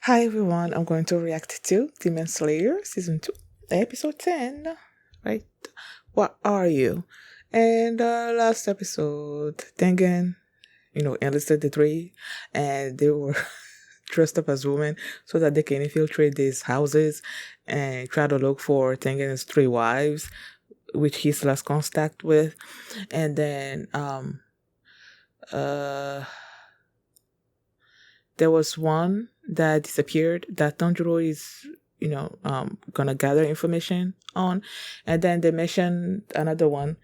Hi everyone, I'm going to react to Demon Slayer Season 2, Episode 10. Right? What are you? And last episode, Tengen, enlisted the three, and they were dressed up as women so that they can infiltrate these houses and try to look for Tengen's three wives, which he's lost contact with. And then uh there was one that disappeared that Tanjiro is, gonna gather information on. And then they mentioned another one.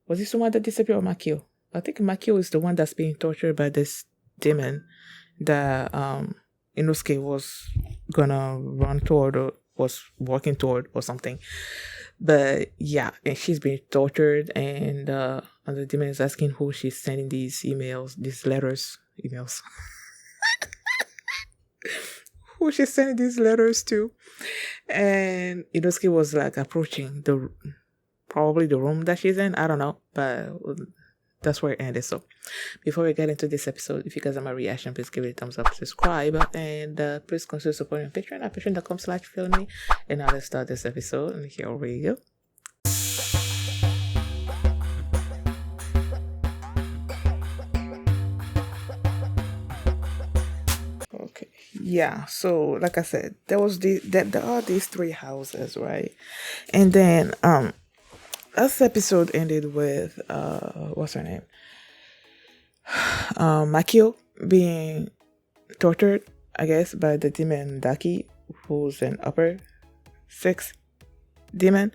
Was this the one that disappeared or Makio? I think Makio is the one that's being tortured by this demon that Inosuke was gonna run toward or was working toward or something. But yeah, and she's being tortured and the demon is asking who she's sending these emails, who she's sending these letters to. And Inosuke was like approaching probably the room that she's in. I don't know, but that's where it ended. So before we get into this episode, if you guys are my reaction, please give it a thumbs up, subscribe, and please consider supporting Patreon at patreon.com/filmy. And now let's start this episode. And here we go. Okay. Yeah. So like I said, there are these three houses, right? And then last episode ended with what's her name? Makio being tortured, I guess, by the demon Daki, who's an upper six demon.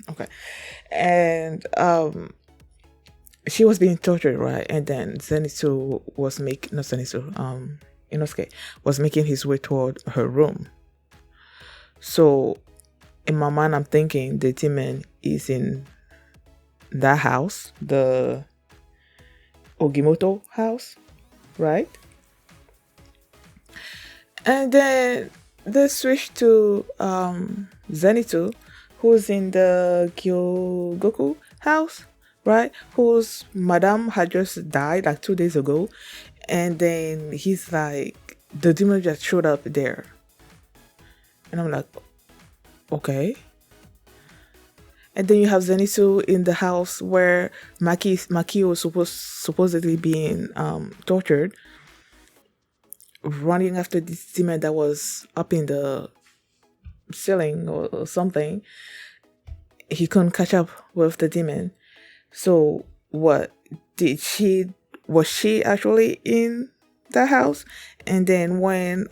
Okay. And she was being tortured, right? And then Inosuke was making his way toward her room. So in my mind, I'm thinking the demon is in that house, the Ogimoto house, right? And then they switch to Zenitsu, who's in the Kyogoku house, right? Whose madam had just died like 2 days ago. And then he's like, the demon just showed up there. And I'm like, okay. And then you have Zenitsu in the house where Makio was supposedly being tortured, running after this demon that was up in the ceiling or something. He couldn't catch up with the demon. So what was she actually in the house? And then when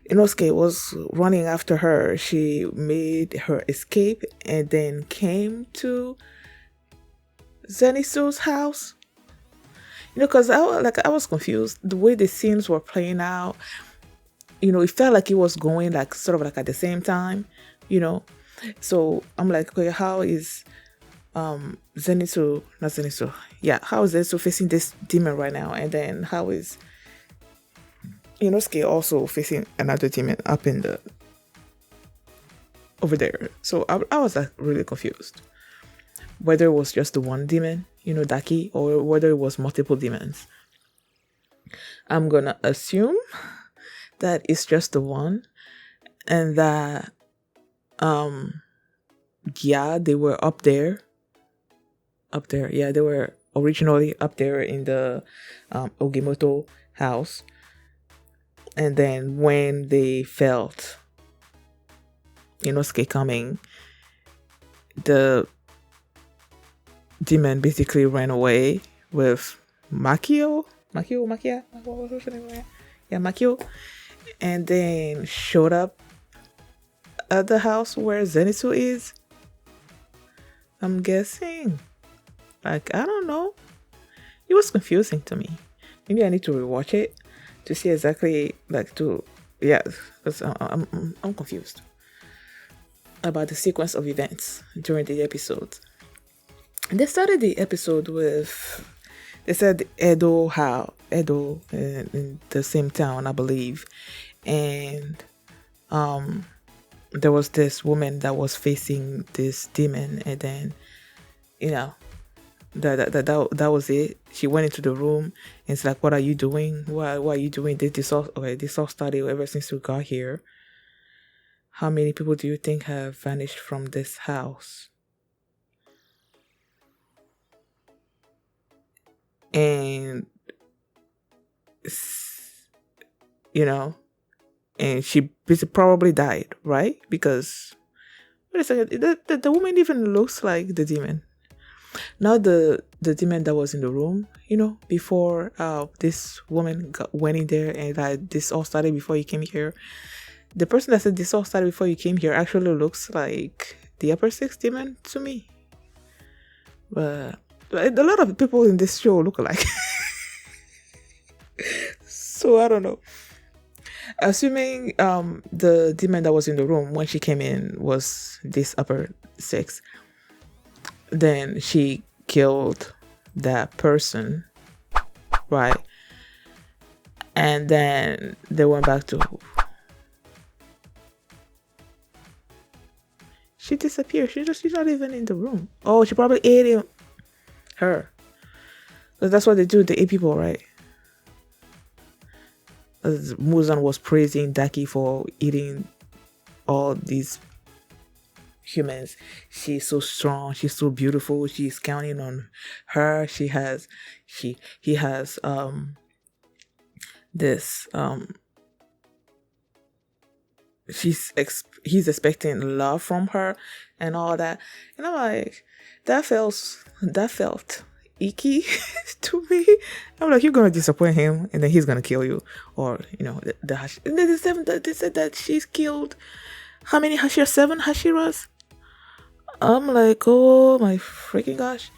Inosuke was running after her, she made her escape and then came to Zenitsu's house. Because I was confused the way the scenes were playing out. It felt like it was going like sort of like at the same time. So I'm like, okay, how is Zenitsu, not Zenitsu, yeah, how is Zenitsu facing this demon right now? And then how is Inosuke also facing another demon up in the over there? So I was like really confused whether it was just the one demon, Daki, or whether it was multiple demons. I'm gonna assume that it's just the one, and that yeah, they were up there. Yeah, they were originally up there in the Ogimoto house. And then when they felt Inosuke coming, the demon basically ran away with Makio. Makia? What was her name? Yeah, Makio. And then showed up at the house where Zenitsu is. I'm guessing. Like, I don't know. It was confusing to me. Maybe I need to rewatch it to see exactly, yeah, because I'm confused about the sequence of events during the episode. And they started the episode with, they said Edo in the same town, I believe. And there was this woman that was facing this demon, and then That was it. She went into the room and it's like, "What are you doing? What are you doing?" This all started ever since we got here. How many people do you think have vanished from this house? And you know, and she probably died, right? Because wait a second, the woman even looks like the demon. Not the demon that was in the room, before this woman went in there, and this all started before you came here. The person that said this all started before you came here actually looks like the upper six demon to me. But a lot of people in this show look alike. So I don't know. Assuming the demon that was in the room when she came in was this upper six, then she killed that person, right? And then they went back to, she disappeared. She's not even in the room. Oh, she probably ate her. Because that's what they do. They eat people, right? As Muzan was praising Daki for eating all these humans. She's so strong. She's so beautiful. She's counting on her. He has this he's expecting love from her and all that, and I'm like, that felt icky to me. I'm like, you're gonna disappoint him and then he's gonna kill you, or and then they said that she's killed how many Hashiras? 7 Hashiras. I'm like, oh my freaking gosh,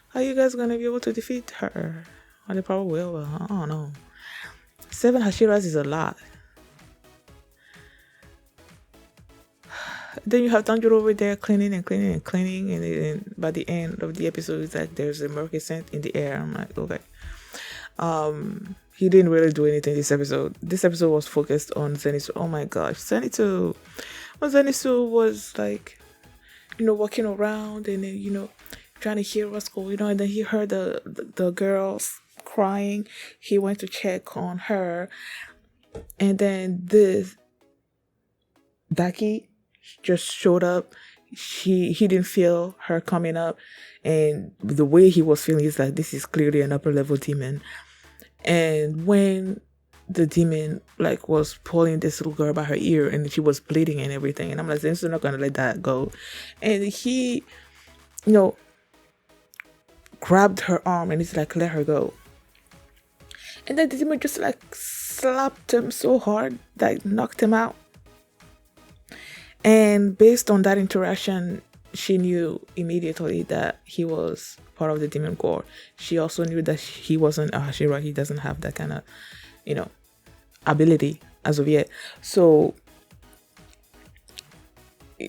how are you guys gonna be able to defeat her? Well, they probably will, but I don't know. 7 Hashiras is a lot. Then you have Tanjiro over there cleaning and cleaning and cleaning, and then by the end of the episode, it's like there's a murky scent in the air. I'm like, okay. He didn't really do anything this episode. This episode was focused on Zenitsu. Oh my gosh, Zenitsu. When Zenitsu was like, walking around and then, trying to hear what's going on, and then he heard the girls crying. He went to check on her, and then this Daki just showed up. He didn't feel her coming up, and the way he was feeling is like, this is clearly an upper level demon. And when the demon was pulling this little girl by her ear and she was bleeding and everything, and I'm like, this is not gonna let that go. And he grabbed her arm and he's like, let her go. And then the demon just slapped him so hard that knocked him out. And based on that interaction, she knew immediately that he was part of the demon core. She also knew that he wasn't a Hashira. He doesn't have that kind of, ability as of yet. So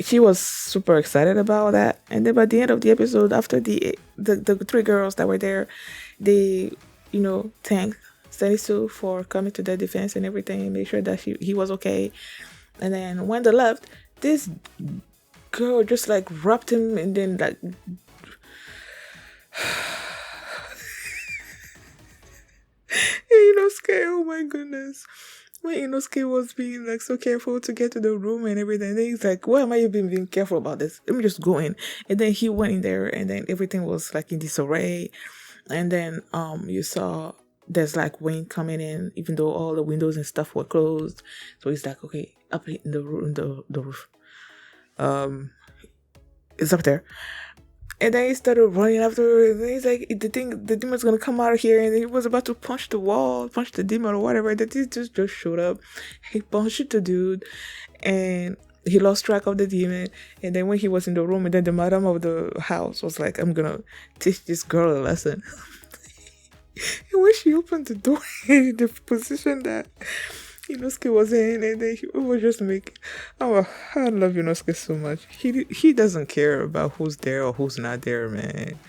she was super excited about that. And then by the end of the episode, after the 3 girls that were there, they, thanked Zenitsu for coming to their defense and everything, and made sure that he was okay. And then when they left, this girl just wrapped him, and then Inosuke, oh my goodness. When Inosuke was being so careful to get to the room and everything, then he's like, why am I even being careful about this? Let me just go in. And then he went in there, and then everything was in disarray. And then you saw there's wind coming in, even though all the windows and stuff were closed. So he's like, okay, up in the room, the roof. It's up there. And then he started running after her, and then he's like, the demon's gonna come out of here, and then he was about to punch the demon or whatever, and then he just showed up. He punched the dude, and he lost track of the demon. And then when he was in the room, and then the madam of the house was like, I'm gonna teach this girl a lesson. And when she opened the door, in the position that Inosuke was in, and then he was just making. Oh, I love Inosuke so much. He doesn't care about who's there or who's not there, man.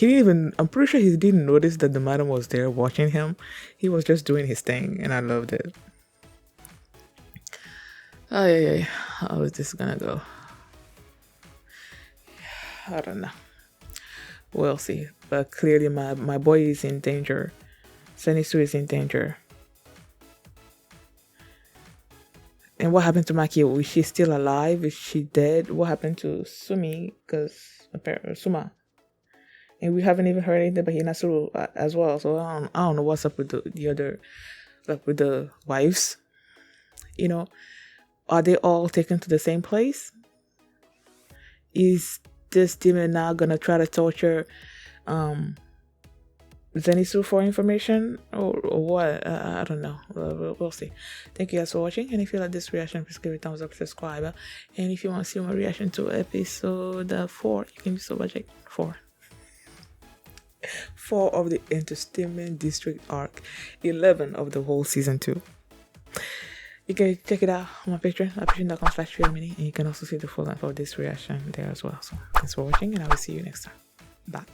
I'm pretty sure he didn't notice that the madam was there watching him. He was just doing his thing, and I loved it. Oh yeah. How is this gonna go? I don't know. We'll see. But clearly, my boy is in danger. Zenitsu is in danger. And what happened to Makio? Is she still alive? Is she dead? What happened to Sumi? Because Suma. And we haven't even heard anything about Hinasuru as well. So I don't know what's up with the other, like with the wives. You know, are they all taken to the same place? Is this demon now gonna try to torture Zenitsu for information or what? I don't know. We'll see. Thank you guys for watching. And if you like this reaction, please give it a thumbs up, subscribe. And if you want to see my reaction to episode 4, you can just watch it. 4 of the Entertainment District arc, 11 of the whole season 2. You can check it out on my Patreon, patreon.com/mini, and you can also see the full length of this reaction there as well. So thanks for watching, and I will see you next time. Bye.